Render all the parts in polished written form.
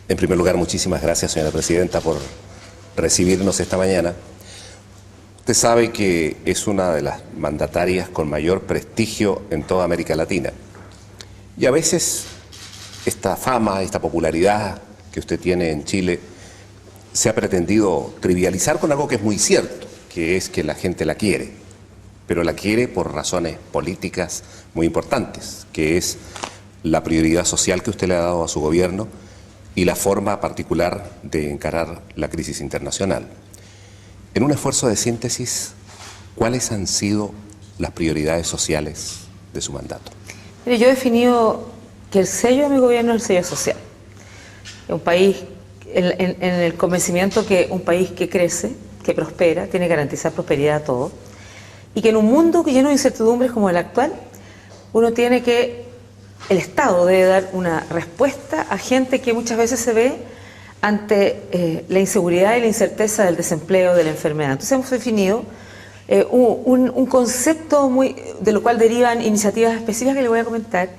En primer lugar, muchísimas gracias, señora presidenta, por recibirnos esta mañana. Usted sabe que es una de las mandatarias con mayor prestigio en toda América Latina. Y a veces esta fama, esta popularidad que usted tiene en Chile se ha pretendido trivializar con algo que es muy cierto, que es que la gente la quiere, pero la quiere por razones políticas muy importantes, que es la prioridad social que usted le ha dado a su gobierno y la forma particular de encarar la crisis internacional. En un esfuerzo de síntesis, ¿cuáles han sido las prioridades sociales de su mandato? Mire, yo he definido que el sello de mi gobierno es el sello social. Un país, en el convencimiento que un país que crece, que prospera, tiene que garantizar prosperidad a todos, y que en un mundo lleno de incertidumbres como el actual, el Estado debe dar una respuesta a gente que muchas veces se ve ante la inseguridad y la incerteza del desempleo, de la enfermedad. Entonces hemos definido un concepto de lo cual derivan iniciativas específicas que le voy a comentar,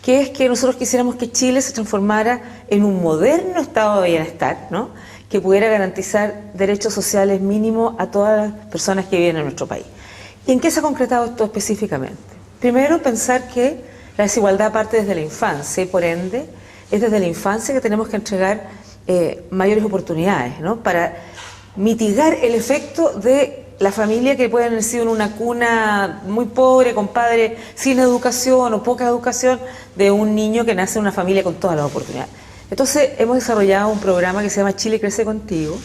que es que nosotros quisiéramos que Chile se transformara en un moderno estado de bienestar, ¿no?, que pudiera garantizar derechos sociales mínimos a todas las personas que viven en nuestro país. ¿Y en qué se ha concretado esto específicamente? Primero, pensar que la desigualdad parte desde la infancia y por ende es desde la infancia que tenemos que entregar mayores oportunidades, ¿no?, para mitigar el efecto de la familia que puede haber nacido en una cuna muy pobre, con padres sin educación o poca educación, de un niño que nace en una familia con todas las oportunidades. Entonces hemos desarrollado un programa que se llama Chile Crece Contigo,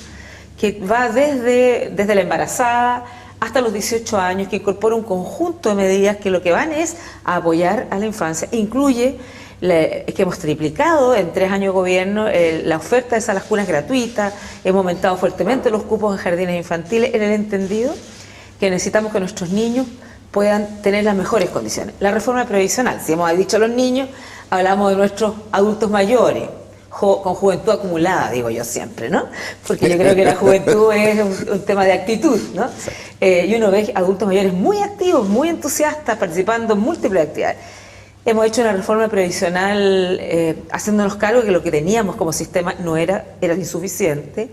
que va desde la embarazada hasta los 18 años, que incorpora un conjunto de medidas que lo que van es a apoyar a la infancia. Incluye que hemos triplicado en 3 años de gobierno la oferta de salas cunas gratuitas, hemos aumentado fuertemente los cupos en jardines infantiles, en el entendido que necesitamos que nuestros niños puedan tener las mejores condiciones. La reforma previsional, si hemos dicho los niños, hablamos de nuestros adultos mayores, con juventud acumulada, digo yo siempre, ¿no? Porque yo creo que la juventud es un tema de actitud, ¿no? Y uno ve adultos mayores muy activos, muy entusiastas, participando en múltiples actividades. Hemos hecho una reforma previsional haciéndonos cargo de que lo que teníamos como sistema era insuficiente,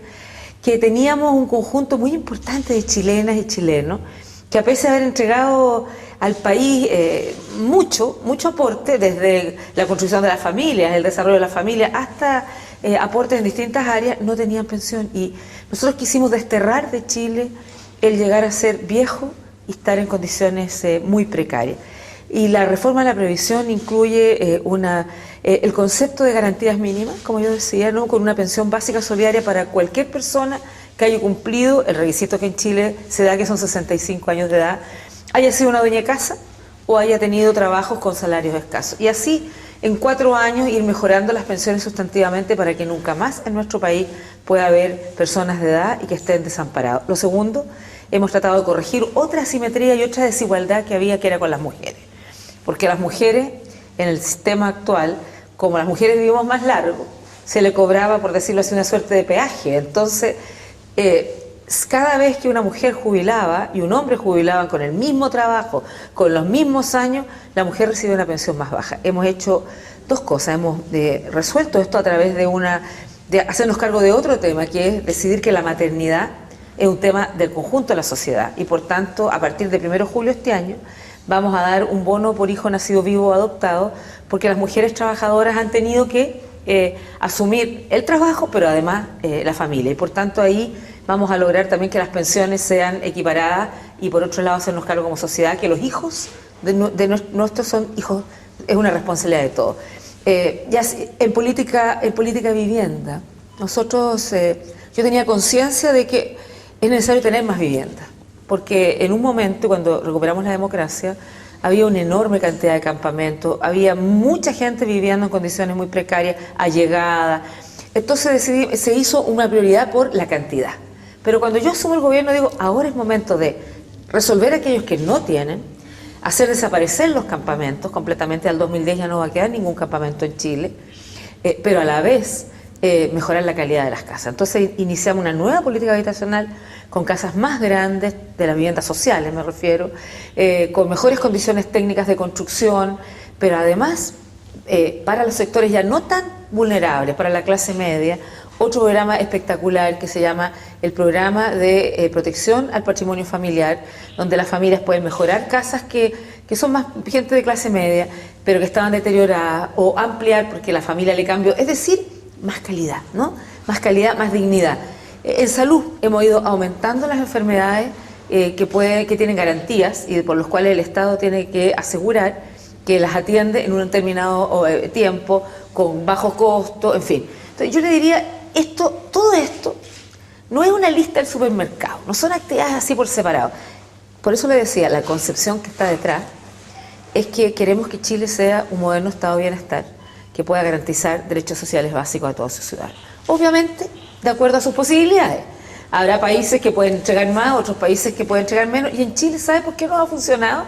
que teníamos un conjunto muy importante de chilenas y chilenos que, a pesar de haber entregado al país mucho aporte, desde la construcción de las familias, el desarrollo de las familias, hasta aportes en distintas áreas, no tenían pensión. Y nosotros quisimos desterrar de Chile el llegar a ser viejo y estar en condiciones muy precarias. Y la reforma de la previsión incluye el concepto de garantías mínimas, como yo decía, ¿no?, con una pensión básica solidaria para cualquier persona que haya cumplido el requisito que en Chile se da, que son 65 años de edad, haya sido una dueña de casa o haya tenido trabajos con salarios escasos. Y así, en 4 años, ir mejorando las pensiones sustantivamente para que nunca más en nuestro país pueda haber personas de edad y que estén desamparados. Lo segundo, hemos tratado de corregir otra asimetría y otra desigualdad que había, que era con las mujeres. Porque las mujeres, en el sistema actual, como las mujeres vivimos más largo, se le cobraba, por decirlo así, una suerte de peaje. Entonces, cada vez que una mujer jubilaba y un hombre jubilaban con el mismo trabajo, con los mismos años, la mujer recibe una pensión más baja. Hemos hecho 2 cosas. Hemos resuelto esto a través de hacernos cargo de otro tema, que es decidir que la maternidad es un tema del conjunto de la sociedad. Y por tanto, a partir del 1 de julio de este año, vamos a dar un bono por hijo nacido vivo o adoptado, porque las mujeres trabajadoras han tenido que asumir el trabajo, pero además la familia. Y por tanto ahí vamos a lograr también que las pensiones sean equiparadas y, por otro lado, hacernos cargo como sociedad que los hijos de nuestros son hijos, es una responsabilidad de todos. Ya en política vivienda, nosotros, yo tenía conciencia de que es necesario tener más vivienda, porque en un momento, cuando recuperamos la democracia, había una enorme cantidad de campamentos, había mucha gente viviendo en condiciones muy precarias, allegada. Entonces se hizo una prioridad por la cantidad. Pero cuando yo asumo el gobierno, digo, ahora es momento de resolver a aquellos que no tienen, hacer desaparecer los campamentos completamente. Al 2010 ya no va a quedar ningún campamento en Chile, pero a la vez mejorar la calidad de las casas. Entonces iniciamos una nueva política habitacional con casas más grandes, de las viviendas sociales me refiero, con mejores condiciones técnicas de construcción, pero además para los sectores ya no tan vulnerables, para la clase media, otro programa espectacular que se llama el programa de protección al patrimonio familiar, donde las familias pueden mejorar casas que son más gente de clase media, pero que estaban deterioradas, o ampliar porque la familia le cambió, es decir, más calidad, ¿no? Más calidad, más dignidad. En salud hemos ido aumentando las enfermedades que tienen garantías y por los cuales el Estado tiene que asegurar que las atiende en un determinado tiempo, con bajo costo, en fin. Entonces yo le diría, todo esto no es una lista del supermercado, no son actividades así por separado. Por eso le decía, la concepción que está detrás es que queremos que Chile sea un moderno estado de bienestar que pueda garantizar derechos sociales básicos a todos sus ciudadanos. Obviamente, de acuerdo a sus posibilidades. Habrá países que pueden entregar más, otros países que pueden entregar menos, y en Chile, ¿sabe por qué no ha funcionado?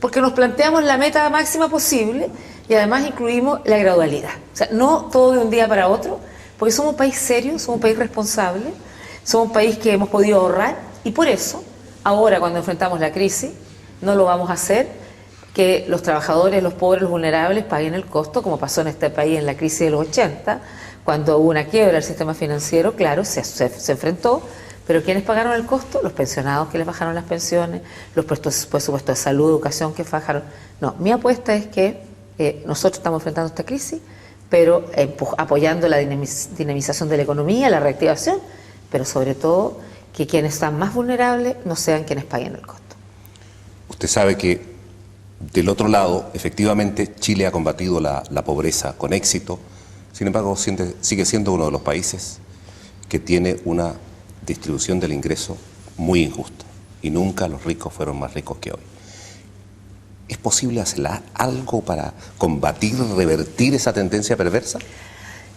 Porque nos planteamos la meta máxima posible y además incluimos la gradualidad. O sea, no todo de un día para otro, porque somos un país serio, somos un país responsable, somos un país que hemos podido ahorrar, y por eso, ahora cuando enfrentamos la crisis, no lo vamos a hacer que los trabajadores, los pobres, los vulnerables paguen el costo, como pasó en este país en la crisis de los 80, cuando hubo una quiebra del sistema financiero, claro, se enfrentó, pero ¿quiénes pagaron el costo? Los pensionados que les bajaron las pensiones, los presupuestos de salud, educación que bajaron. No, mi apuesta es que nosotros estamos enfrentando esta crisis, pero apoyando la dinamización de la economía, la reactivación, pero sobre todo que quienes están más vulnerables no sean quienes paguen el costo. Usted sabe que del otro lado, efectivamente, Chile ha combatido la pobreza con éxito, sin embargo, sigue siendo uno de los países que tiene una distribución del ingreso muy injusta y nunca los ricos fueron más ricos que hoy. ¿Es posible hacer algo para combatir, revertir esa tendencia perversa?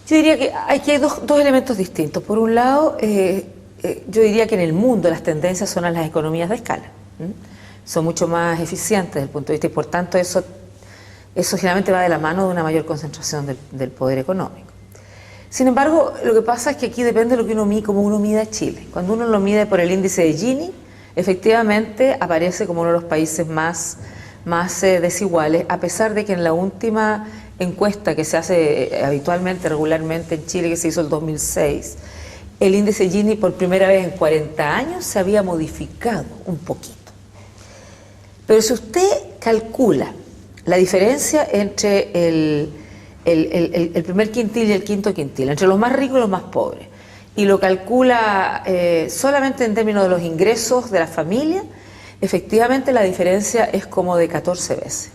Yo diría que aquí hay dos elementos distintos. Por un lado, yo diría que en el mundo las tendencias son a las economías de escala. Son mucho más eficientes desde el punto de vista y por tanto eso generalmente va de la mano de una mayor concentración del poder económico. Sin embargo, lo que pasa es que aquí depende de lo que cómo uno mide a Chile. Cuando uno lo mide por el índice de Gini, efectivamente aparece como uno de los países más desiguales, a pesar de que en la última encuesta que se hace habitualmente, regularmente en Chile, que se hizo el 2006, el índice Gini por primera vez en 40 años se había modificado un poquito. Pero si usted calcula la diferencia entre el primer quintil y el quinto quintil, entre los más ricos y los más pobres, y lo calcula solamente en términos de los ingresos de la familia, efectivamente la diferencia es como de 14 veces.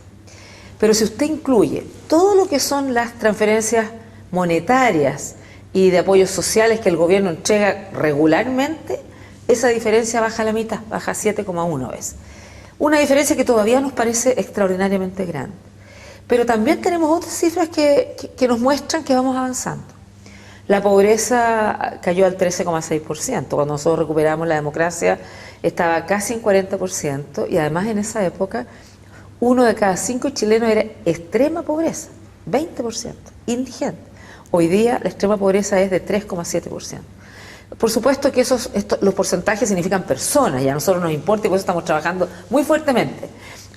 Pero si usted incluye todo lo que son las transferencias monetarias y de apoyos sociales que el gobierno entrega regularmente, esa diferencia baja a la mitad, baja a 7,1 veces. Una diferencia que todavía nos parece extraordinariamente grande. Pero también tenemos otras cifras que nos muestran que vamos avanzando. La pobreza cayó al 13,6%. Cuando nosotros recuperamos la democracia estaba casi en 40% y además en esa época 1 de cada 5 chilenos era extrema pobreza, 20%, indigente. Hoy día la extrema pobreza es de 3,7%. Por supuesto que los porcentajes significan personas, y a nosotros nos importa y por eso estamos trabajando muy fuertemente.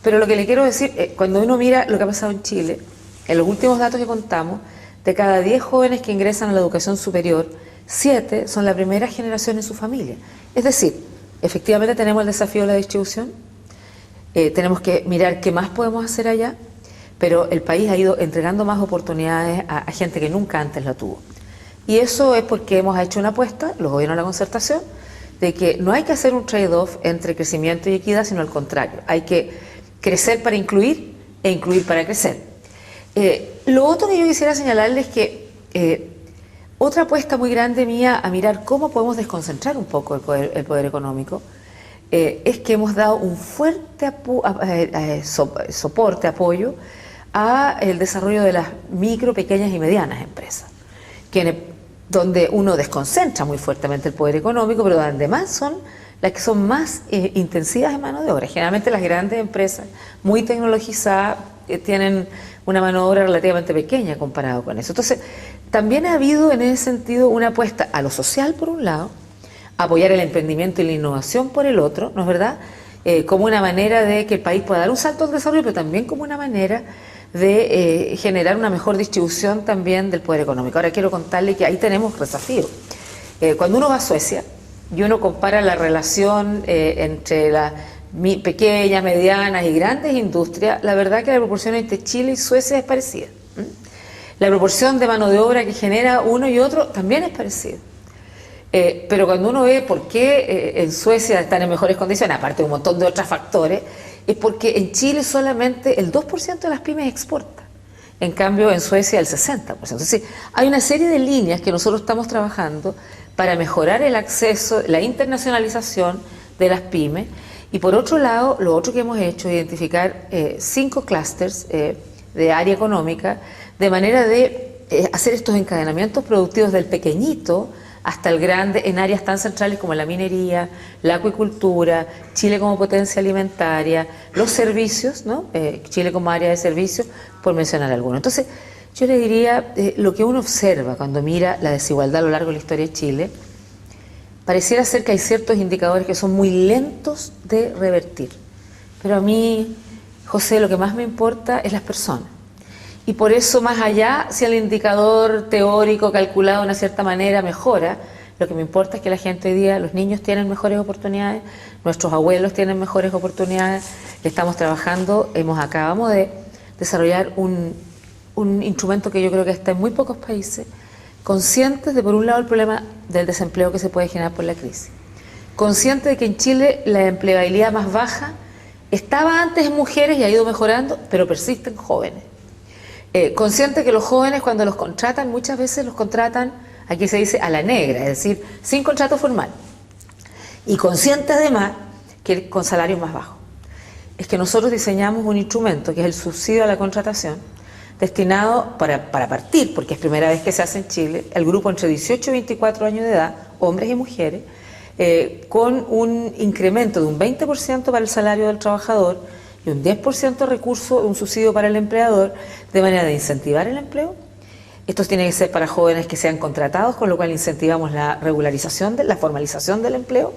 Pero lo que le quiero decir, cuando uno mira lo que ha pasado en Chile, en los últimos datos que contamos, de cada 10 jóvenes que ingresan a la educación superior, 7 son la primera generación en su familia. Es decir, efectivamente tenemos el desafío de la distribución, tenemos que mirar qué más podemos hacer allá, pero el país ha ido entregando más oportunidades a gente que nunca antes la tuvo. Y eso es porque hemos hecho una apuesta, los gobiernos de la concertación, de que no hay que hacer un trade-off entre crecimiento y equidad, sino al contrario, hay que crecer para incluir e incluir para crecer. Lo otro que yo quisiera señalarles es que otra apuesta muy grande mía a mirar cómo podemos desconcentrar un poco el poder económico es que hemos dado un fuerte soporte, apoyo al desarrollo de las micro, pequeñas y medianas empresas, donde uno desconcentra muy fuertemente el poder económico, pero además son las que son más intensivas en mano de obra. Generalmente las grandes empresas, muy tecnologizadas, tienen una mano de obra relativamente pequeña comparado con eso. Entonces, también ha habido en ese sentido una apuesta a lo social por un lado, apoyar el emprendimiento y la innovación por el otro, ¿no es verdad? Como una manera de que el país pueda dar un salto al desarrollo, pero también como una manera de generar una mejor distribución también del poder económico. Ahora quiero contarle que ahí tenemos desafíos. Cuando uno va a Suecia y uno compara la relación entre las pequeñas, medianas y grandes industrias, la verdad que la proporción entre Chile y Suecia es parecida. La proporción de mano de obra que genera uno y otro también es parecida. Pero cuando uno ve por qué en Suecia están en mejores condiciones, aparte de un montón de otros factores, es porque en Chile solamente el 2% de las pymes exporta. En cambio, en Suecia el 60%. Entonces, hay una serie de líneas que nosotros estamos trabajando para mejorar el acceso, la internacionalización de las pymes. Y por otro lado, lo otro que hemos hecho es identificar 5 clústeres de área económica, de manera de hacer estos encadenamientos productivos del pequeñito hasta el grande en áreas tan centrales como la minería, la acuicultura, Chile como potencia alimentaria, los servicios, ¿no? Chile como área de servicios, por mencionar algunos. Entonces, yo le diría, lo que uno observa cuando mira la desigualdad a lo largo de la historia de Chile, pareciera ser que hay ciertos indicadores que son muy lentos de revertir. Pero a mí, José, lo que más me importa es las personas. Y por eso, más allá, si el indicador teórico calculado de una cierta manera mejora, lo que me importa es que la gente hoy día, los niños tienen mejores oportunidades, nuestros abuelos tienen mejores oportunidades, estamos trabajando, acabamos de desarrollar un instrumento que yo creo que está en muy pocos países, conscientes de, por un lado, el problema del desempleo que se puede generar por la crisis, conscientes de que en Chile la empleabilidad más baja estaba antes en mujeres y ha ido mejorando, pero persiste en jóvenes. Consciente que los jóvenes cuando los contratan, muchas veces los contratan, aquí se dice a la negra, es decir, sin contrato formal. Y consciente además que con salarios más bajos. Es que nosotros diseñamos un instrumento que es el subsidio a la contratación, destinado para partir, porque es primera vez que se hace en Chile, el grupo entre 18 y 24 años de edad, hombres y mujeres, con un incremento de un 20% para el salario del trabajador, y un 10% de recurso, un subsidio para el empleador, de manera de incentivar el empleo. Esto tiene que ser para jóvenes que sean contratados, con lo cual incentivamos la regularización, la formalización del empleo,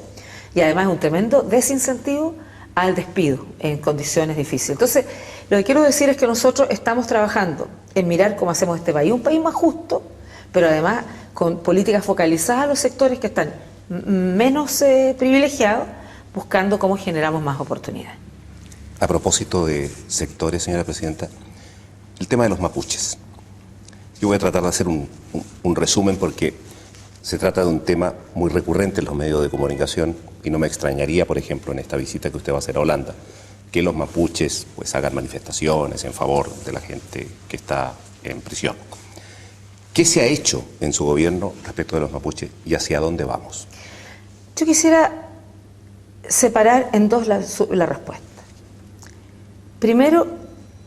y además un tremendo desincentivo al despido en condiciones difíciles. Entonces, lo que quiero decir es que nosotros estamos trabajando en mirar cómo hacemos este país, un país más justo, pero además con políticas focalizadas a los sectores que están menos privilegiados, buscando cómo generamos más oportunidades. A propósito de sectores, señora presidenta, el tema de los mapuches. Yo voy a tratar de hacer un resumen porque se trata de un tema muy recurrente en los medios de comunicación y no me extrañaría, por ejemplo, en esta visita que usted va a hacer a Holanda, que los mapuches pues hagan manifestaciones en favor de la gente que está en prisión. ¿Qué se ha hecho en su gobierno respecto de los mapuches y hacia dónde vamos? Yo quisiera separar en dos la respuesta. Primero,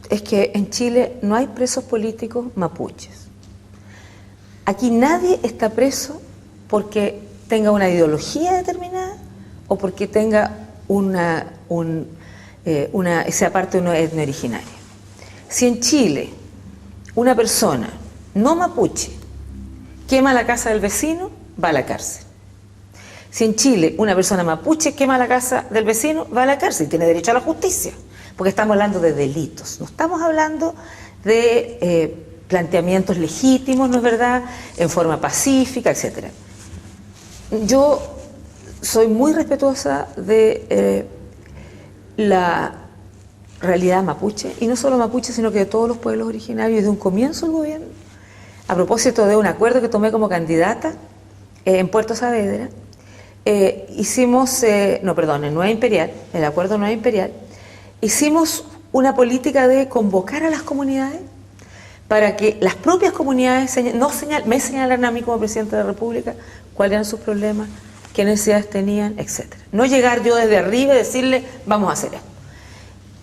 es que en Chile no hay presos políticos mapuches. Aquí nadie está preso porque tenga una ideología determinada o porque tenga sea parte de una etnia originaria. Si en Chile una persona no mapuche quema la casa del vecino, va a la cárcel. Si en Chile una persona mapuche quema la casa del vecino, va a la cárcel y tiene derecho a la justicia. Porque estamos hablando de delitos, no estamos hablando de planteamientos legítimos, ¿no es verdad?, en forma pacífica, etc. Yo soy muy respetuosa de la realidad mapuche, y no solo mapuche, sino que de todos los pueblos originarios, desde un comienzo del gobierno, a propósito de un acuerdo que tomé como candidata en Puerto Saavedra, en Nueva Imperial, el acuerdo Nueva Imperial, hicimos una política de convocar a las comunidades para que las propias comunidades me señalaran a mí como presidente de la República cuáles eran sus problemas, qué necesidades tenían, etc. No llegar yo desde arriba y decirle, vamos a hacer esto.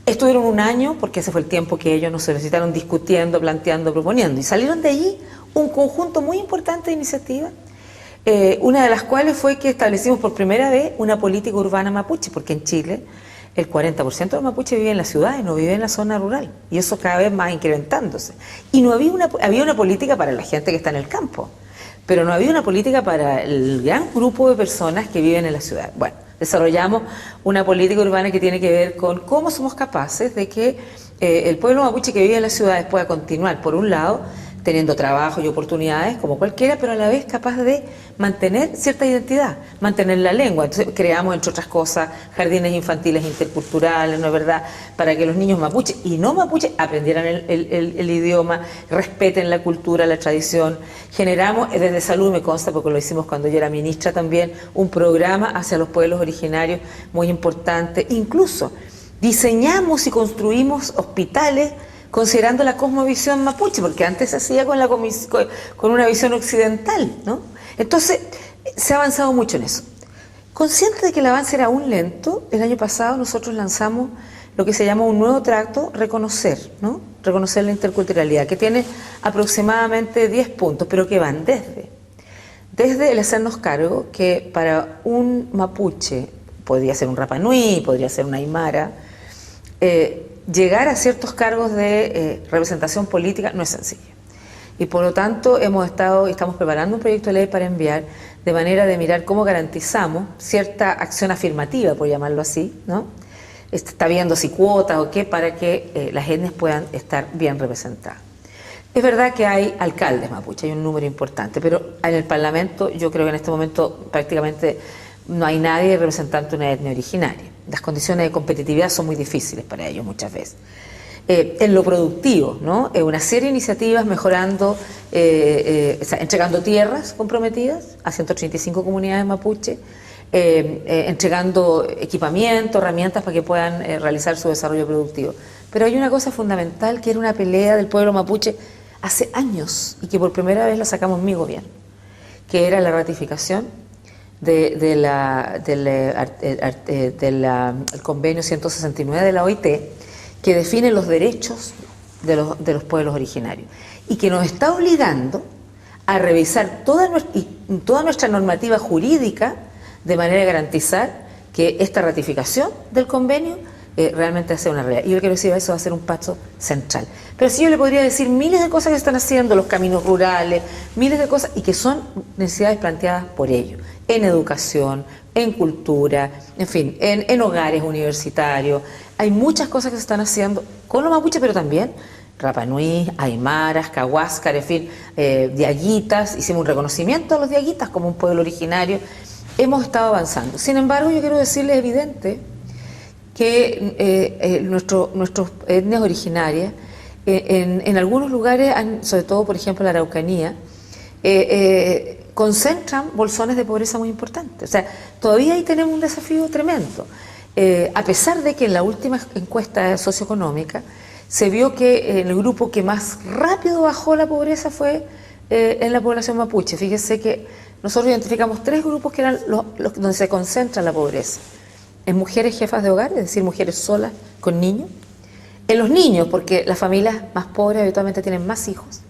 Estuvieron un año, porque ese fue el tiempo que ellos nos solicitaron discutiendo, planteando, proponiendo, y salieron de allí un conjunto muy importante de iniciativas, una de las cuales fue que establecimos por primera vez una política urbana mapuche, porque en Chile el 40% de los mapuches vive en la ciudad y no vive en la zona rural, y eso cada vez más incrementándose. Y no había una política para la gente que está en el campo, pero no había una política para el gran grupo de personas que viven en la ciudad. Bueno, desarrollamos una política urbana que tiene que ver con cómo somos capaces de que el pueblo mapuche que vive en las ciudades pueda continuar, por un lado, teniendo trabajo y oportunidades como cualquiera, pero a la vez capaz de mantener cierta identidad, mantener la lengua. Entonces creamos, entre otras cosas, jardines infantiles interculturales, ¿no es verdad?, para que los niños mapuche y no mapuche aprendieran el idioma, respeten la cultura, la tradición. Generamos, desde Salud me consta, porque lo hicimos cuando yo era ministra también, un programa hacia los pueblos originarios muy importante. Incluso diseñamos y construimos hospitales considerando la cosmovisión mapuche, porque antes se hacía con una visión occidental, ¿no? Entonces, se ha avanzado mucho en eso. Consciente de que el avance era aún lento, el año pasado nosotros lanzamos lo que se llama un nuevo tracto, Reconocer, ¿no? Reconocer la interculturalidad, que tiene aproximadamente 10 puntos, pero que van desde el hacernos cargo que para un mapuche, podría ser un Rapa Nui, podría ser una aymara, llegar a ciertos cargos de representación política no es sencillo. Y por lo tanto estamos preparando un proyecto de ley para enviar, de manera de mirar cómo garantizamos cierta acción afirmativa, por llamarlo así, ¿no? Está viendo si cuotas o qué, para que las etnias puedan estar bien representadas. Es verdad que hay alcaldes mapuche, hay un número importante, pero en el Parlamento yo creo que en este momento prácticamente no hay nadie representante de una etnia originaria. Las condiciones de competitividad son muy difíciles para ellos muchas veces. En lo productivo, ¿no? Una serie de iniciativas mejorando, entregando tierras comprometidas a 135 comunidades mapuche, entregando equipamiento, herramientas para que puedan realizar su desarrollo productivo. Pero hay una cosa fundamental que era una pelea del pueblo mapuche hace años y que por primera vez la sacamos en mi gobierno, que era la ratificación del convenio 169 de la OIT, que define los derechos de los pueblos originarios y que nos está obligando a revisar toda nuestra normativa jurídica de manera de garantizar que esta ratificación del convenio realmente sea una realidad. Y yo quiero decir, eso va a ser un paso central. Pero sí, yo le podría decir miles de cosas que están haciendo, los caminos rurales, miles de cosas, y que son necesidades planteadas por ellos, en educación, en cultura, en fin, en hogares universitarios. Hay muchas cosas que se están haciendo con los mapuches, pero también Rapa Nui, aymaras, cahuáscar, en fin, diaguitas. Hicimos un reconocimiento a los diaguitas como un pueblo originario. Hemos estado avanzando. Sin embargo, yo quiero decirles evidente que nuestras etnias originarias, en algunos lugares, sobre todo, por ejemplo, la Araucanía, concentran bolsones de pobreza muy importantes. O sea, todavía ahí tenemos un desafío tremendo. A pesar de que en la última encuesta socioeconómica se vio que el grupo que más rápido bajó la pobreza fue en la población mapuche. Fíjese que nosotros identificamos 3 grupos que eran los donde se concentra la pobreza. En mujeres jefas de hogar, es decir, mujeres solas con niños. En los niños, porque las familias más pobres habitualmente tienen más hijos.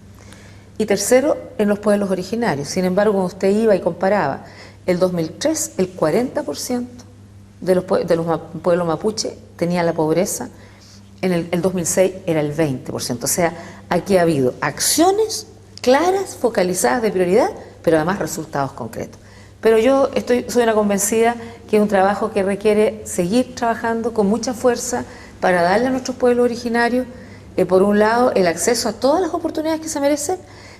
Y tercero, en los pueblos originarios. Sin embargo, cuando usted iba y comparaba, el 2003, el 40% de los pueblos mapuche tenía la pobreza. En el 2006 era el 20%. O sea, aquí ha habido acciones claras, focalizadas de prioridad, pero además resultados concretos. Pero yo soy una convencida que es un trabajo que requiere seguir trabajando con mucha fuerza para darle a nuestros pueblos originarios, por un lado, el acceso a todas las oportunidades que se merecen,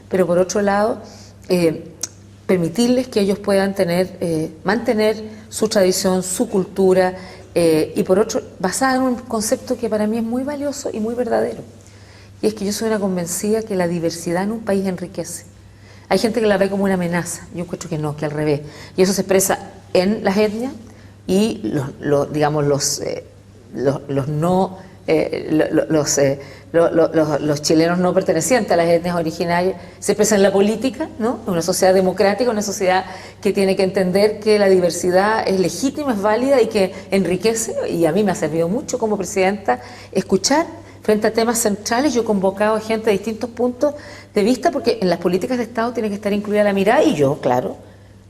pero por otro lado, permitirles que ellos puedan mantener su tradición, su cultura, y por otro, basada en un concepto que para mí es muy valioso y muy verdadero. Y es que yo soy una convencida que la diversidad en un país enriquece. Hay gente que la ve como una amenaza, yo encuentro que no, que al revés. Y eso se expresa en las etnias y los chilenos no pertenecientes a las etnias originarias se expresa en la política, ¿no? Una sociedad democrática, una sociedad que tiene que entender que la diversidad es legítima, es válida y que enriquece. Y a mí me ha servido mucho como presidenta escuchar frente a temas centrales. Yo he convocado a gente de distintos puntos de vista, porque en las políticas de Estado tiene que estar incluida la mirada, y yo, claro,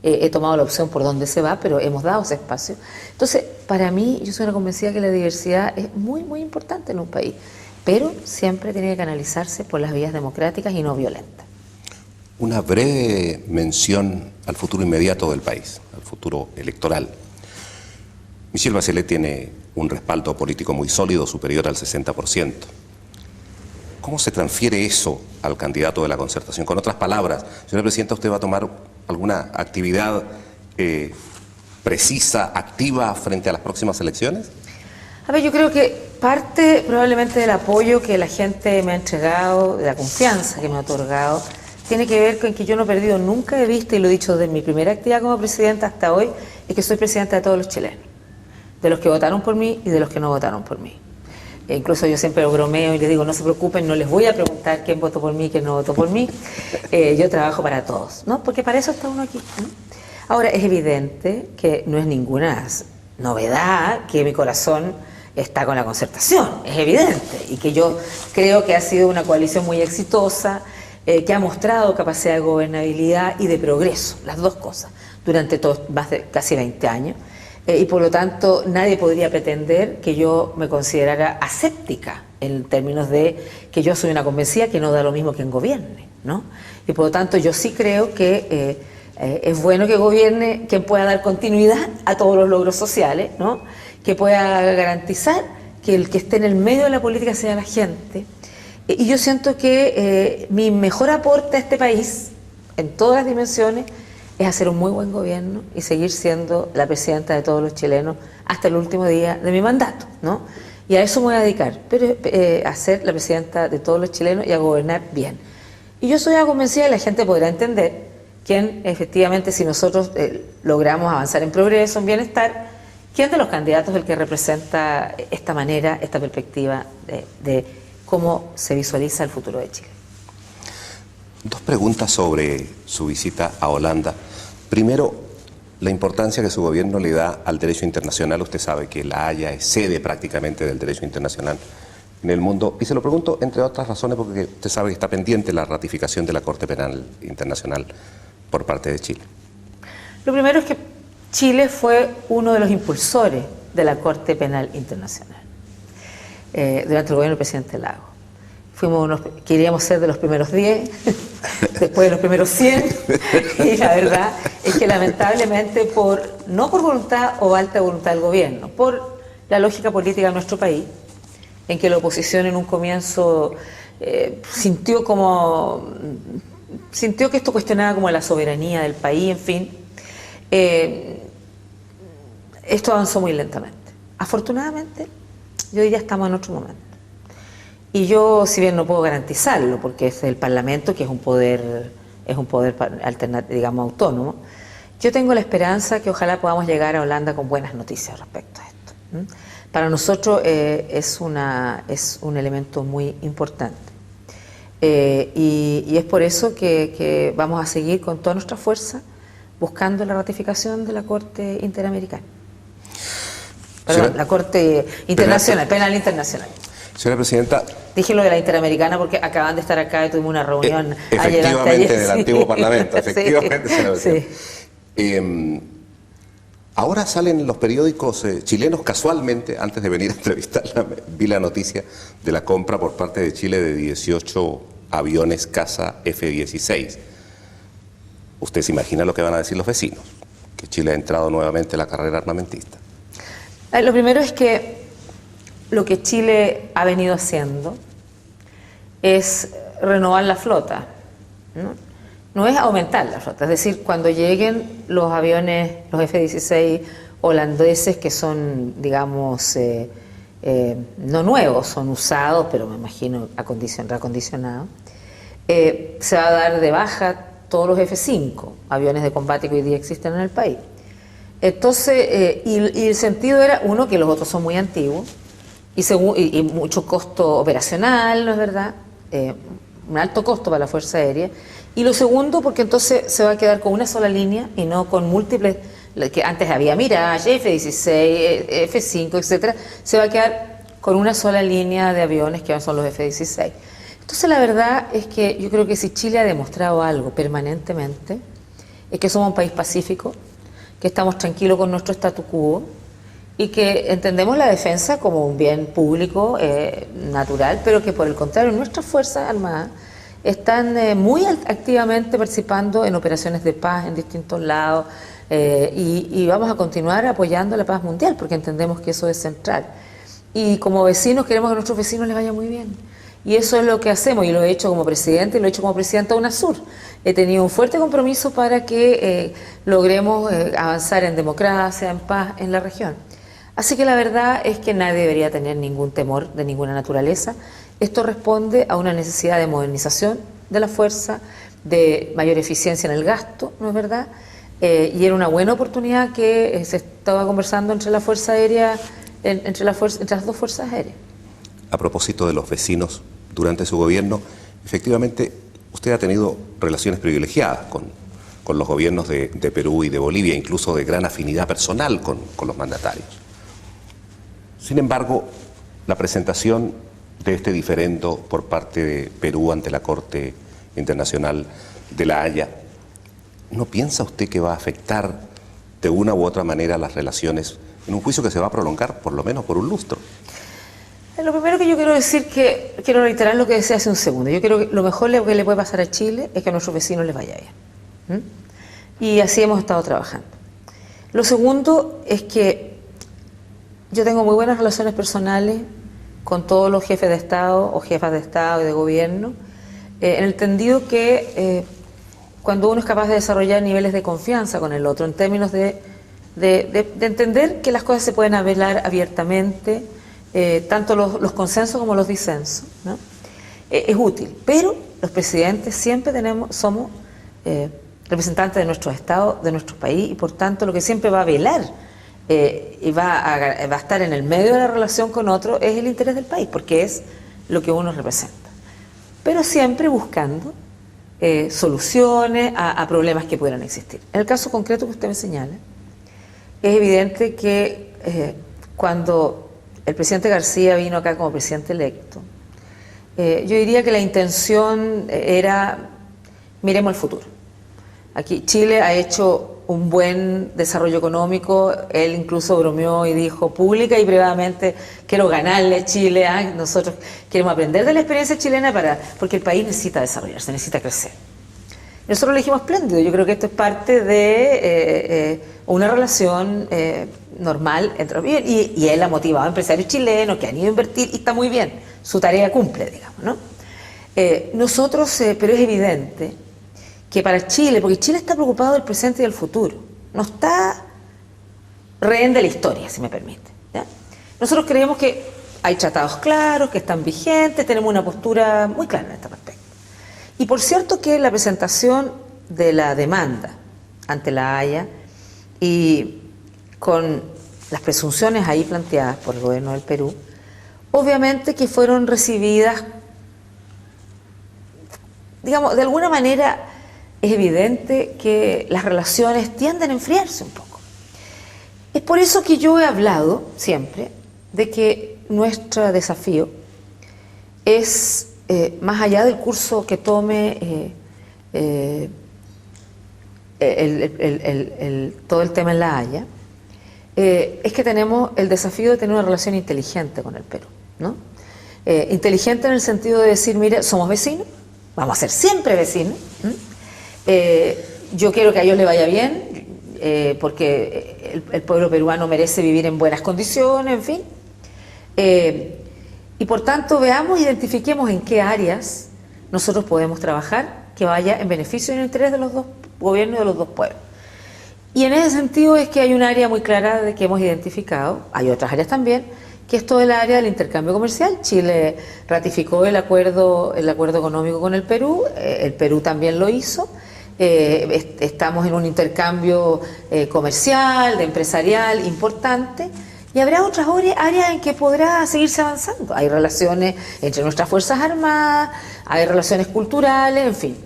he tomado la opción por dónde se va, pero hemos dado ese espacio. Entonces, para mí, yo soy una convencida que la diversidad es muy, muy importante en un país, pero siempre tiene que canalizarse por las vías democráticas y no violentas. Una breve mención al futuro inmediato del país, al futuro electoral. Michelle Bachelet tiene un respaldo político muy sólido, superior al 60%. ¿Cómo se transfiere eso al candidato de la Concertación? Con otras palabras, señora Presidenta, ¿usted va a tomar alguna actividad precisa, activa frente a las próximas elecciones? A ver, yo creo que parte probablemente del apoyo que la gente me ha entregado, de la confianza que me ha otorgado, tiene que ver con que yo no he perdido nunca de vista, y lo he dicho desde mi primera actividad como presidenta hasta hoy, es que soy presidenta de todos los chilenos, de los que votaron por mí y de los que no votaron por mí. Incluso yo siempre lo bromeo y les digo, no se preocupen, no les voy a preguntar quién votó por mí y quién no votó por mí. Yo trabajo para todos, ¿no? Porque para eso está uno aquí, ¿no? Ahora, es evidente que no es ninguna novedad que mi corazón está con la Concertación, es evidente, y que yo creo que ha sido una coalición muy exitosa, que ha mostrado capacidad de gobernabilidad y de progreso, las dos cosas, durante más de casi 20 años. Y por lo tanto nadie podría pretender que yo me considerara aséptica en términos de que yo soy una convencida que no da lo mismo quien gobierne, ¿no? Y por lo tanto yo sí creo que es bueno que gobierne quien pueda dar continuidad a todos los logros sociales, ¿no? Que pueda garantizar que el que esté en el medio de la política sea la gente. Y yo siento que mi mejor aporte a este país, en todas las dimensiones, es hacer un muy buen gobierno y seguir siendo la presidenta de todos los chilenos hasta el último día de mi mandato, ¿no? Y a eso me voy a dedicar, pero a ser la presidenta de todos los chilenos y a gobernar bien. Y yo soy convencida, y la gente podrá entender, quién efectivamente, si nosotros logramos avanzar en progreso, en bienestar, quién de los candidatos es el que representa esta manera, esta perspectiva de cómo se visualiza el futuro de Chile. Dos preguntas sobre su visita a Holanda. Primero, la importancia que su gobierno le da al derecho internacional. Usted sabe que La Haya es sede prácticamente del derecho internacional en el mundo. Y se lo pregunto, entre otras razones, porque usted sabe que está pendiente la ratificación de la Corte Penal Internacional por parte de Chile. Lo primero es que Chile fue uno de los impulsores de la Corte Penal Internacional durante el gobierno del presidente Lagos. Queríamos ser de los primeros 10, después de los primeros 100, y la verdad es que lamentablemente, no por voluntad o falta de voluntad del gobierno, por la lógica política de nuestro país, en que la oposición en un comienzo sintió que esto cuestionaba como la soberanía del país, en fin, esto avanzó muy lentamente. Afortunadamente, yo diría estamos en otro momento. Y yo, si bien no puedo garantizarlo, porque es el Parlamento, que es un poder alternativo, digamos, autónomo, yo tengo la esperanza que ojalá podamos llegar a Holanda con buenas noticias respecto a esto. Para nosotros es un elemento muy importante. Y es por eso que vamos a seguir con toda nuestra fuerza buscando la ratificación de la Corte Interamericana. Perdón, la Corte Internacional, Penal Internacional. Señora Presidenta. Dije lo de la Interamericana porque acaban de estar acá y tuvimos una reunión efectivamente en el antiguo Parlamento, efectivamente, sí, señora Presidenta. Sí. Ahora salen los periódicos chilenos casualmente, antes de venir a entrevistarla, vi la noticia de la compra por parte de Chile de 18 aviones caza F-16. Usted se imagina lo que van a decir los vecinos, que Chile ha entrado nuevamente en la carrera armamentista. Lo primero es que lo que Chile ha venido haciendo es renovar la flota, ¿no? No es aumentar la flota, es decir, cuando lleguen los aviones, los F-16 holandeses, que son, digamos, no nuevos, son usados, pero me imagino reacondicionados, se va a dar de baja todos los F-5, aviones de combate que hoy día existen en el país. Entonces, y el sentido era, uno, que los otros son muy antiguos, y mucho costo operacional, ¿no es verdad? Un alto costo para la Fuerza Aérea. Y lo segundo, porque entonces se va a quedar con una sola línea y no con múltiples, que antes había Mirage, F-16, F-5, etcétera. Se va a quedar con una sola línea de aviones que son los F-16. Entonces la verdad es que yo creo que si Chile ha demostrado algo permanentemente, es que somos un país pacífico, que estamos tranquilos con nuestro statu quo, y que entendemos la defensa como un bien público, natural, pero que por el contrario nuestras Fuerzas Armadas están muy activamente participando en operaciones de paz en distintos lados, y vamos a continuar apoyando la paz mundial porque entendemos que eso es central. Y como vecinos queremos que a nuestros vecinos les vaya muy bien. Y eso es lo que hacemos, y lo he hecho como presidente, y lo he hecho como presidenta de UNASUR. He tenido un fuerte compromiso para que logremos avanzar en democracia, en paz en la región. Así que la verdad es que nadie debería tener ningún temor de ninguna naturaleza. Esto responde a una necesidad de modernización de la fuerza, de mayor eficiencia en el gasto, ¿no es verdad? Y era una buena oportunidad que se estaba conversando entre la Fuerza Aérea, entre las dos fuerzas aéreas. A propósito de los vecinos, durante su gobierno, efectivamente, usted ha tenido relaciones privilegiadas con los gobiernos de Perú y de Bolivia, incluso de gran afinidad personal con los mandatarios. Sin embargo, la presentación de este diferendo por parte de Perú ante la Corte Internacional de La Haya, ¿no piensa usted que va a afectar de una u otra manera las relaciones en un juicio que se va a prolongar por lo menos por un lustro? Lo primero que yo quiero decir, que quiero reiterar lo que decía hace un segundo. Yo creo que lo mejor que le puede pasar a Chile es que a nuestros vecinos les vaya bien. Y así hemos estado trabajando. Lo segundo es que yo tengo muy buenas relaciones personales con todos los jefes de Estado o jefas de Estado y de gobierno, en el entendido que cuando uno es capaz de desarrollar niveles de confianza con el otro, en términos de entender que las cosas se pueden hablar abiertamente, tanto los consensos como los disensos, ¿no? Es útil, pero los presidentes siempre somos representantes de nuestro Estado, de nuestro país, y por tanto lo que siempre va a velar y va a estar en el medio de la relación con otro es el interés del país, porque es lo que uno representa, pero siempre buscando soluciones a problemas que pudieran existir. En el caso concreto que usted me señala, es evidente que cuando el presidente García vino acá como presidente electo, yo diría que la intención era, miremos al futuro. Aquí Chile ha hecho un buen desarrollo económico, él incluso bromeó y dijo pública y privadamente, quiero ganarle a Chile, nosotros queremos aprender de la experiencia chilena porque el país necesita desarrollarse, necesita crecer. Nosotros le dijimos espléndido, yo creo que esto es parte de una relación normal entre y él ha motivado a empresarios chilenos que han ido a invertir y está muy bien, su tarea cumple, digamos, ¿no? Pero es evidente que para Chile, porque Chile está preocupado del presente y del futuro, no está rehén de la historia, si me permite, ¿ya? Nosotros creemos que hay tratados claros, que están vigentes, tenemos una postura muy clara en este respecto. Y por cierto que la presentación de la demanda ante la Haya y con las presunciones ahí planteadas por el gobierno del Perú, obviamente que fueron recibidas, digamos, de alguna manera es evidente que las relaciones tienden a enfriarse un poco. Es por eso que yo he hablado siempre de que nuestro desafío es, más allá del curso que tome todo el tema en La Haya, es que tenemos el desafío de tener una relación inteligente con el Perú, ¿no? Inteligente en el sentido de decir, mire, somos vecinos, vamos a ser siempre vecinos, yo quiero que a ellos les vaya bien, porque el pueblo peruano merece vivir en buenas condiciones, en fin, y por tanto veamos, identifiquemos en qué áreas nosotros podemos trabajar que vaya en beneficio y en el interés de los dos gobiernos y de los dos pueblos. Y en ese sentido es que hay un área muy clara de que hemos identificado, hay otras áreas también, que es todo el área del intercambio comercial. Chile ratificó el acuerdo económico con el Perú también lo hizo. Estamos en un intercambio comercial, empresarial importante, y habrá otras áreas en que podrá seguirse avanzando. Hay relaciones entre nuestras Fuerzas Armadas, hay relaciones culturales, en fin.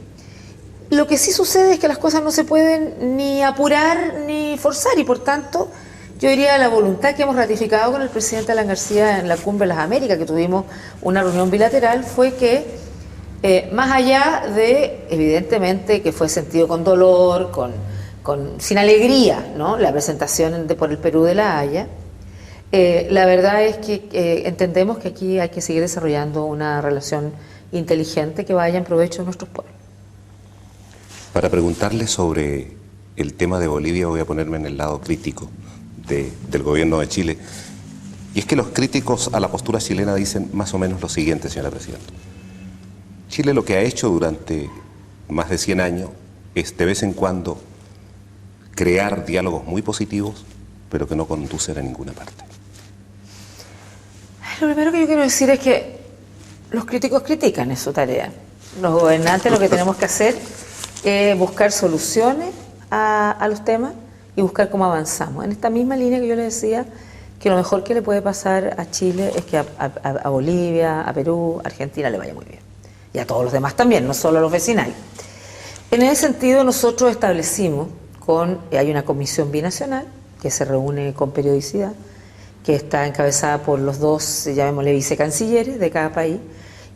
Lo que sí sucede es que las cosas no se pueden ni apurar ni forzar, y por tanto yo diría la voluntad que hemos ratificado con el presidente Alan García en la Cumbre de las Américas, que tuvimos una reunión bilateral, fue que más allá de, evidentemente, que fue sentido con dolor, sin alegría, ¿no?, la presentación por el Perú de La Haya, la verdad es que entendemos que aquí hay que seguir desarrollando una relación inteligente que vaya en provecho de nuestros pueblos. Para preguntarle sobre el tema de Bolivia, voy a ponerme en el lado crítico del gobierno de Chile. Y es que los críticos a la postura chilena dicen más o menos lo siguiente, señora Presidenta. Chile lo que ha hecho durante más de 100 años es de vez en cuando crear diálogos muy positivos, pero que no conducen a ninguna parte. Lo primero que yo quiero decir es que los críticos critican, es su tarea. Los gobernantes lo que tenemos que hacer es buscar soluciones a los temas y buscar cómo avanzamos. En esta misma línea que yo le decía, que lo mejor que le puede pasar a Chile es que a Bolivia, a Perú, a Argentina le vaya muy bien. Y a todos los demás también, no solo a los vecinales. En ese sentido nosotros establecimos, hay una comisión binacional que se reúne con periodicidad, que está encabezada por los dos, llamémosle vicecancilleres de cada país,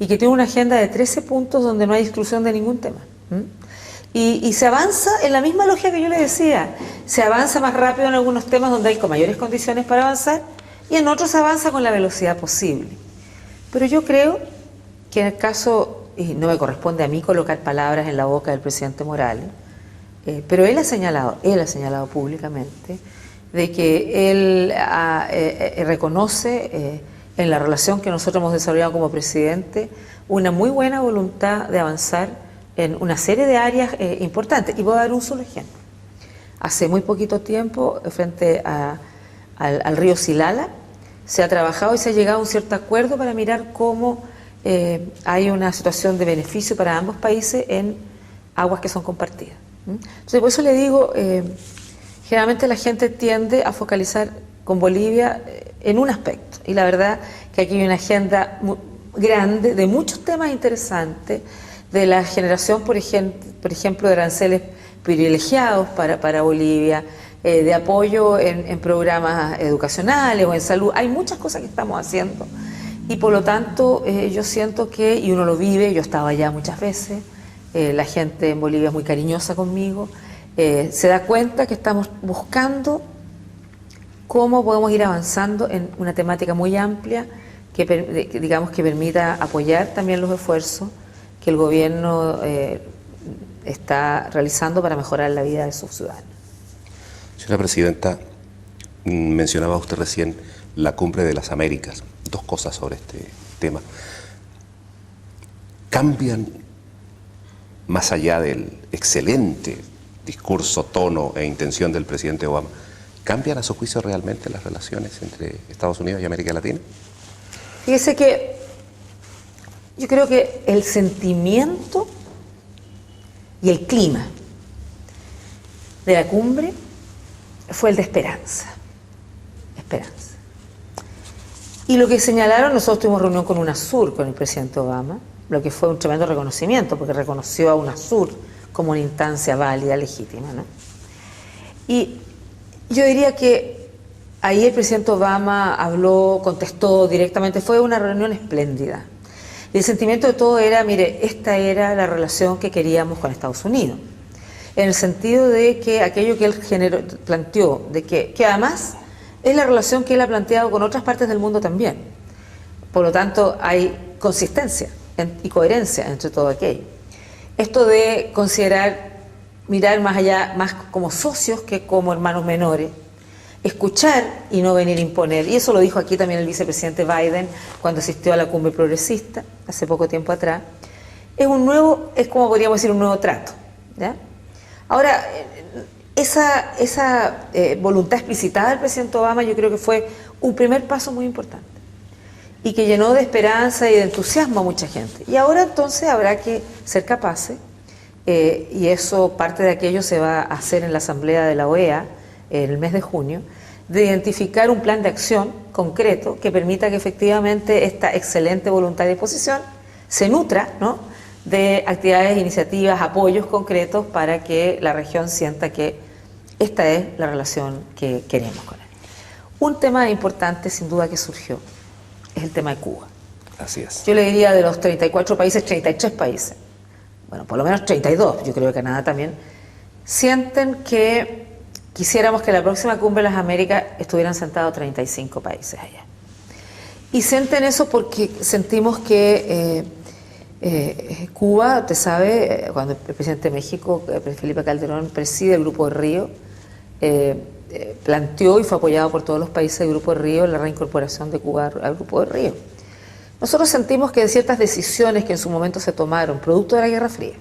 y que tiene una agenda de 13 puntos donde no hay exclusión de ningún tema. Y se avanza en la misma lógica que yo le decía, se avanza más rápido en algunos temas donde hay con mayores condiciones para avanzar, y en otros se avanza con la velocidad posible. Pero yo creo que en el caso, y no me corresponde a mí colocar palabras en la boca del presidente Morales, pero él ha señalado públicamente de que él reconoce en la relación que nosotros hemos desarrollado como presidente una muy buena voluntad de avanzar en una serie de áreas importantes. Y voy a dar un solo ejemplo. Hace muy poquito tiempo, frente al río Silala, se ha trabajado y se ha llegado a un cierto acuerdo para mirar cómo hay una situación de beneficio para ambos países en aguas que son compartidas. Entonces, por eso le digo, generalmente la gente tiende a focalizar con Bolivia en un aspecto, y la verdad que aquí hay una agenda muy grande de muchos temas interesantes, de la generación, por ejemplo, de aranceles privilegiados para Bolivia, de apoyo en programas educacionales o en salud. Hay muchas cosas que estamos haciendo y por lo tanto yo siento que, y uno lo vive, yo estaba allá muchas veces, la gente en Bolivia es muy cariñosa conmigo, se da cuenta que estamos buscando cómo podemos ir avanzando en una temática muy amplia que permita apoyar también los esfuerzos que el gobierno está realizando para mejorar la vida de sus ciudadanos. Señora Presidenta, mencionaba usted recién la Cumbre de las Américas. Dos cosas sobre este tema. ¿Cambian, más allá del excelente discurso, tono e intención del presidente Obama, cambian a su juicio realmente las relaciones entre Estados Unidos y América Latina? Fíjese que yo creo que el sentimiento y el clima de la cumbre fue el de esperanza. Esperanza. Y lo que señalaron, nosotros tuvimos reunión con UNASUR, con el presidente Obama, lo que fue un tremendo reconocimiento, porque reconoció a UNASUR como una instancia válida, legítima, ¿no? Y yo diría que ahí el presidente Obama habló, contestó directamente, fue una reunión espléndida. Y el sentimiento de todo era, mire, esta era la relación que queríamos con Estados Unidos. En el sentido de que aquello que él planteó, de que además es la relación que él ha planteado con otras partes del mundo también. Por lo tanto, hay consistencia y coherencia entre todo aquello. Esto de mirar más allá, más como socios que como hermanos menores, escuchar y no venir a imponer, y eso lo dijo aquí también el vicepresidente Biden cuando asistió a la cumbre progresista hace poco tiempo atrás, es como podríamos decir un nuevo trato, ¿ya? Ahora, esa voluntad explicitada del presidente Obama yo creo que fue un primer paso muy importante y que llenó de esperanza y de entusiasmo a mucha gente, y ahora entonces habrá que ser capaces, y eso, parte de aquello se va a hacer en la asamblea de la OEA en el mes de junio, de identificar un plan de acción concreto que permita que efectivamente esta excelente voluntad de disposición se nutra, ¿no?, de actividades, iniciativas, apoyos concretos para que la región sienta que esta es la relación que queremos con él. Un tema importante, sin duda, que surgió es el tema de Cuba. Así es. Yo le diría de los 34 países, 33 países, bueno, por lo menos 32, yo creo que Canadá también, sienten que quisiéramos que la próxima cumbre de las Américas estuvieran sentados 35 países allá. Y sienten eso porque sentimos que Cuba, usted sabe, cuando el presidente de México, Felipe Calderón, preside el Grupo de Río, planteó y fue apoyado por todos los países del Grupo de Río la reincorporación de Cuba al Grupo de Río. Nosotros sentimos que ciertas decisiones que en su momento se tomaron, producto de la Guerra Fría,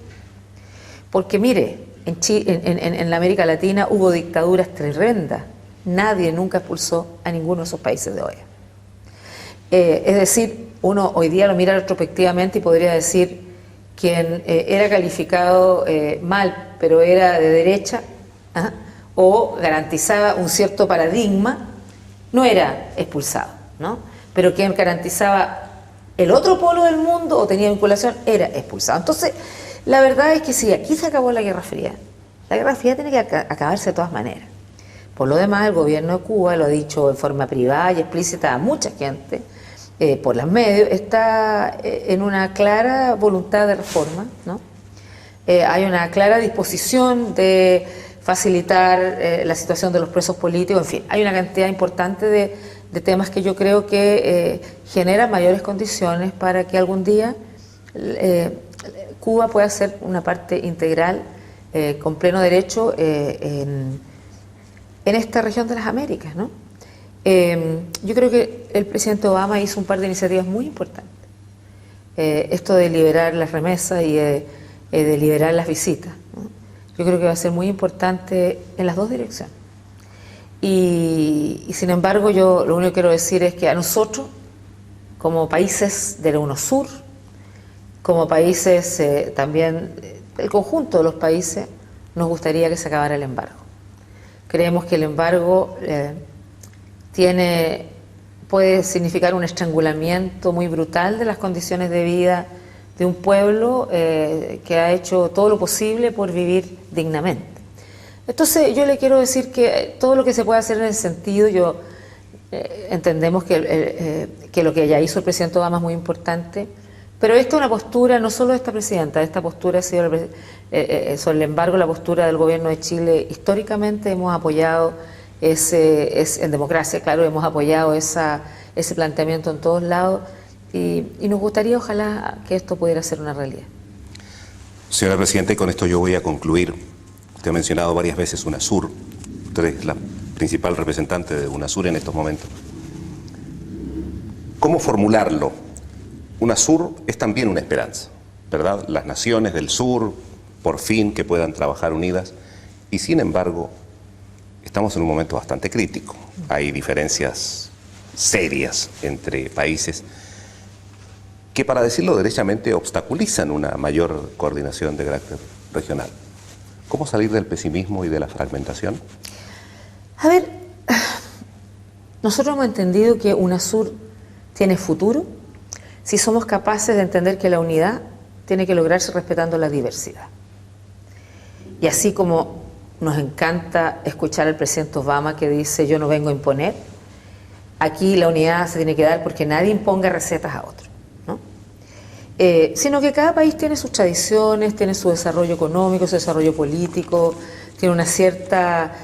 porque mire, en la América Latina hubo dictaduras tremendas, nadie nunca expulsó a ninguno de esos países de OEA. Es decir, uno hoy día lo mira retrospectivamente y podría decir quien era calificado mal, pero era de derecha, ¿ah?, o garantizaba un cierto paradigma, no era expulsado, ¿no? Pero quien garantizaba el otro polo del mundo o tenía vinculación era expulsado. Entonces, la verdad es que si aquí se acabó la Guerra Fría tiene que acabarse de todas maneras. Por lo demás, el gobierno de Cuba, lo ha dicho en forma privada y explícita a mucha gente, por los medios, está en una clara voluntad de reforma, ¿no? Hay una clara disposición de facilitar la situación de los presos políticos, en fin, hay una cantidad importante de temas que yo creo que generan mayores condiciones para que algún día Cuba pueda ser una parte integral, con pleno derecho, en esta región de las Américas, ¿no? Yo creo que el presidente Obama hizo un par de iniciativas muy importantes. Esto de liberar las remesas y de liberar las visitas, ¿no? Yo creo que va a ser muy importante en las dos direcciones. Y sin embargo, yo lo único que quiero decir es que a nosotros, como países de la UNOSUR, como países también, el conjunto de los países, nos gustaría que se acabara el embargo. Creemos que el embargo puede significar un estrangulamiento muy brutal de las condiciones de vida de un pueblo que ha hecho todo lo posible por vivir dignamente. Entonces yo le quiero decir que todo lo que se puede hacer en ese sentido, entendemos que lo que ya hizo el presidente Obama es muy importante, pero esta es una postura no solo de esta presidenta, esta postura ha sido sobre el embargo, la postura del gobierno de Chile. Históricamente hemos apoyado en democracia, claro, hemos apoyado ese planteamiento en todos lados y nos gustaría ojalá que esto pudiera ser una realidad. Señora Presidenta, y con esto yo voy a concluir. Usted ha mencionado varias veces UNASUR, usted es la principal representante de UNASUR en estos momentos. ¿Cómo formularlo? UNASUR es también una esperanza, ¿verdad? Las naciones del sur, por fin, que puedan trabajar unidas, y sin embargo, estamos en un momento bastante crítico. Hay diferencias serias entre países que, para decirlo derechamente, obstaculizan una mayor coordinación de carácter regional. ¿Cómo salir del pesimismo y de la fragmentación? A ver, nosotros hemos entendido que UNASUR tiene futuro si somos capaces de entender que la unidad tiene que lograrse respetando la diversidad. Y así como nos encanta escuchar al presidente Obama que dice yo no vengo a imponer, aquí la unidad se tiene que dar porque nadie imponga recetas a otros, ¿no? Sino que cada país tiene sus tradiciones, tiene su desarrollo económico, su desarrollo político, tiene una cierta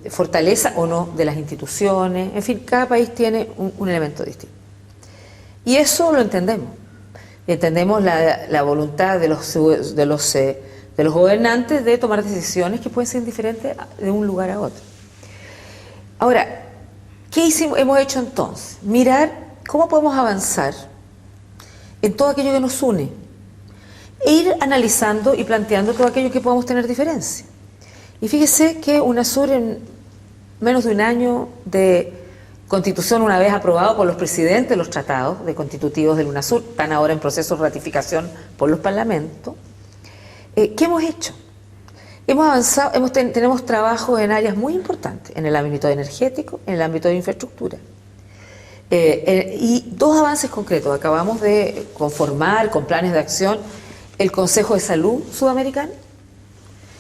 fortaleza o no de las instituciones, en fin, cada país tiene un elemento distinto. Y eso lo entendemos. Entendemos la voluntad de los gobernantes de tomar decisiones que pueden ser diferentes de un lugar a otro. Ahora, ¿qué hemos hecho entonces? Mirar cómo podemos avanzar en todo aquello que nos une e ir analizando y planteando todo aquello que podamos tener diferencia. Y fíjese que UNASUR, en menos de un año de constitución, una vez aprobado por los presidentes de los tratados de constitutivos del UNASUR, están ahora en proceso de ratificación por los parlamentos. ¿Qué hemos hecho? Hemos avanzado, tenemos trabajo en áreas muy importantes, en el ámbito energético, en el ámbito de infraestructura. Y dos avances concretos. Acabamos de conformar con planes de acción el Consejo de Salud Sudamericano.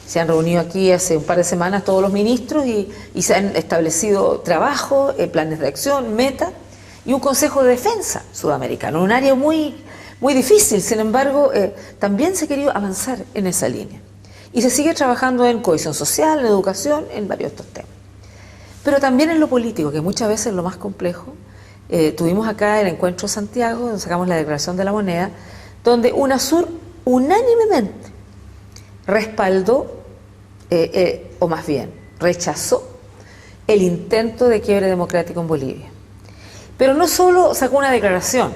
Se han reunido aquí hace un par de semanas todos los ministros y se han establecido trabajos, planes de acción, metas, y un Consejo de Defensa Sudamericano, un área muy, muy difícil. Sin embargo, también se ha querido avanzar en esa línea. Y se sigue trabajando en cohesión social, en educación, en varios de estos temas. Pero también en lo político, que muchas veces es lo más complejo. Tuvimos acá el encuentro de Santiago, donde sacamos la Declaración de la Moneda, donde UNASUR unánimemente respaldó, o más bien rechazó, el intento de quiebre democrático en Bolivia. Pero no solo sacó una declaración,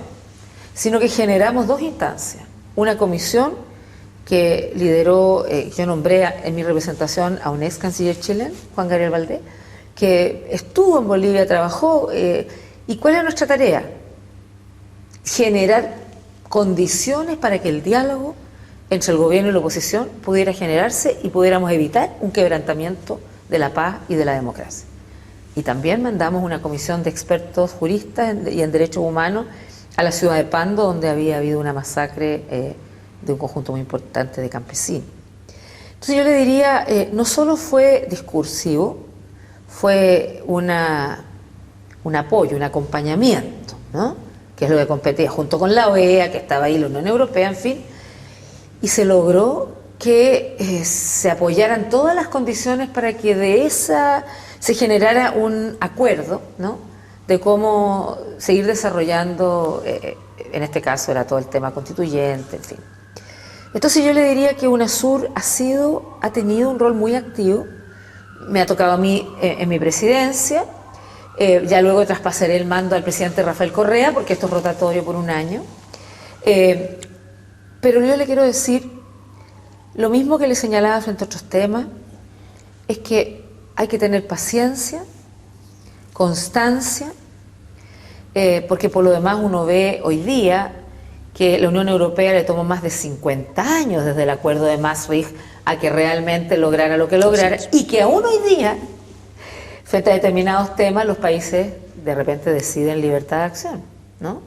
sino que generamos dos instancias. Una comisión que lideró, yo nombré en mi representación a un ex canciller chileno, Juan Gabriel Valdés, que estuvo en Bolivia, trabajó. ¿Y cuál es nuestra tarea? Generar condiciones para que el diálogo entre el gobierno y la oposición pudiera generarse y pudiéramos evitar un quebrantamiento de la paz y de la democracia. Y también mandamos una comisión de expertos juristas y en derechos humanos a la ciudad de Pando, donde había habido una masacre de un conjunto muy importante de campesinos. Entonces yo le diría, no solo fue discursivo, fue un apoyo, un acompañamiento, ¿no? Que es lo que competía junto con la OEA, que estaba ahí, la Unión Europea, en fin, y se logró que se apoyaran todas las condiciones para que de esa se generara un acuerdo, ¿no?, de cómo seguir desarrollando, en este caso era todo el tema constituyente, en fin. Entonces yo le diría que UNASUR ha tenido un rol muy activo. Me ha tocado a mí en mi presidencia, ya luego traspasaré el mando al presidente Rafael Correa, porque esto es rotatorio por un año. Pero yo le quiero decir, lo mismo que le señalaba frente a otros temas, es que hay que tener paciencia, constancia, porque por lo demás uno ve hoy día que la Unión Europea le tomó más de 50 años desde el acuerdo de Maastricht a que realmente lograra lo que lograra, y que aún hoy día, frente a determinados temas, los países de repente deciden libertad de acción, ¿no?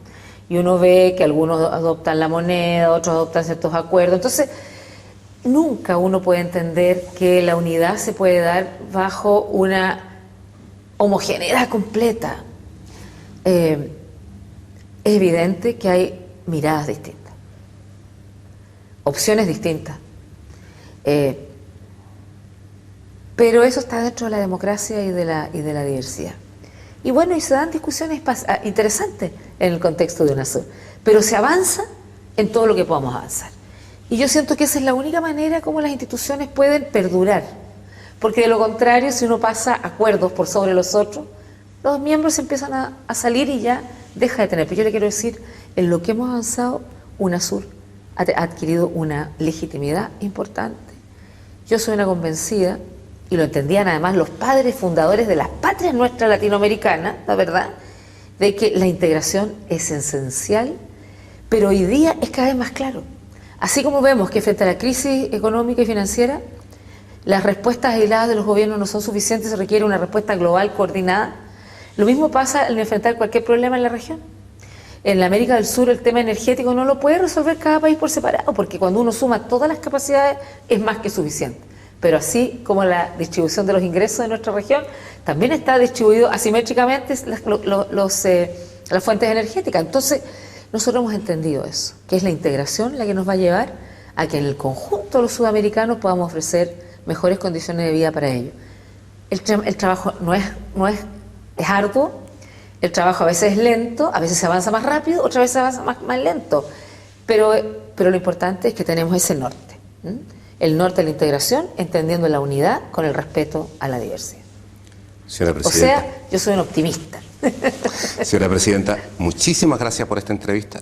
Y uno ve que algunos adoptan la moneda, otros adoptan ciertos acuerdos. Entonces, nunca uno puede entender que la unidad se puede dar bajo una homogeneidad completa. Es evidente que hay miradas distintas, opciones distintas, pero eso está dentro de la democracia y de la diversidad. Y bueno, y se dan discusiones interesantes en el contexto de UNASUR, pero se avanza en todo lo que podamos avanzar. Y yo siento que esa es la única manera como las instituciones pueden perdurar, porque de lo contrario, si uno pasa acuerdos por sobre los otros, los miembros empiezan a salir y ya deja de tener. Pero yo le quiero decir, en lo que hemos avanzado, UNASUR ha adquirido una legitimidad importante. Yo soy una convencida, y lo entendían además los padres fundadores de las patrias nuestras latinoamericanas, la verdad, de que la integración es esencial, pero hoy día es cada vez más claro. Así como vemos que frente a la crisis económica y financiera, las respuestas aisladas de los gobiernos no son suficientes, se requiere una respuesta global, coordinada. Lo mismo pasa al enfrentar cualquier problema en la región. En la América del Sur el tema energético no lo puede resolver cada país por separado, porque cuando uno suma todas las capacidades es más que suficiente. Pero así como la distribución de los ingresos de nuestra región, también está distribuido asimétricamente las fuentes energéticas. Entonces, nosotros hemos entendido eso, que es la integración la que nos va a llevar a que en el conjunto de los sudamericanos podamos ofrecer mejores condiciones de vida para ellos. El trabajo es arduo, el trabajo a veces es lento, a veces se avanza más rápido, otras veces se avanza más lento, pero lo importante es que tenemos ese norte, el norte de la integración, entendiendo la unidad con el respeto a la diversidad. Señora Presidenta. O sea, yo soy un optimista. Señora Presidenta, muchísimas gracias por esta entrevista.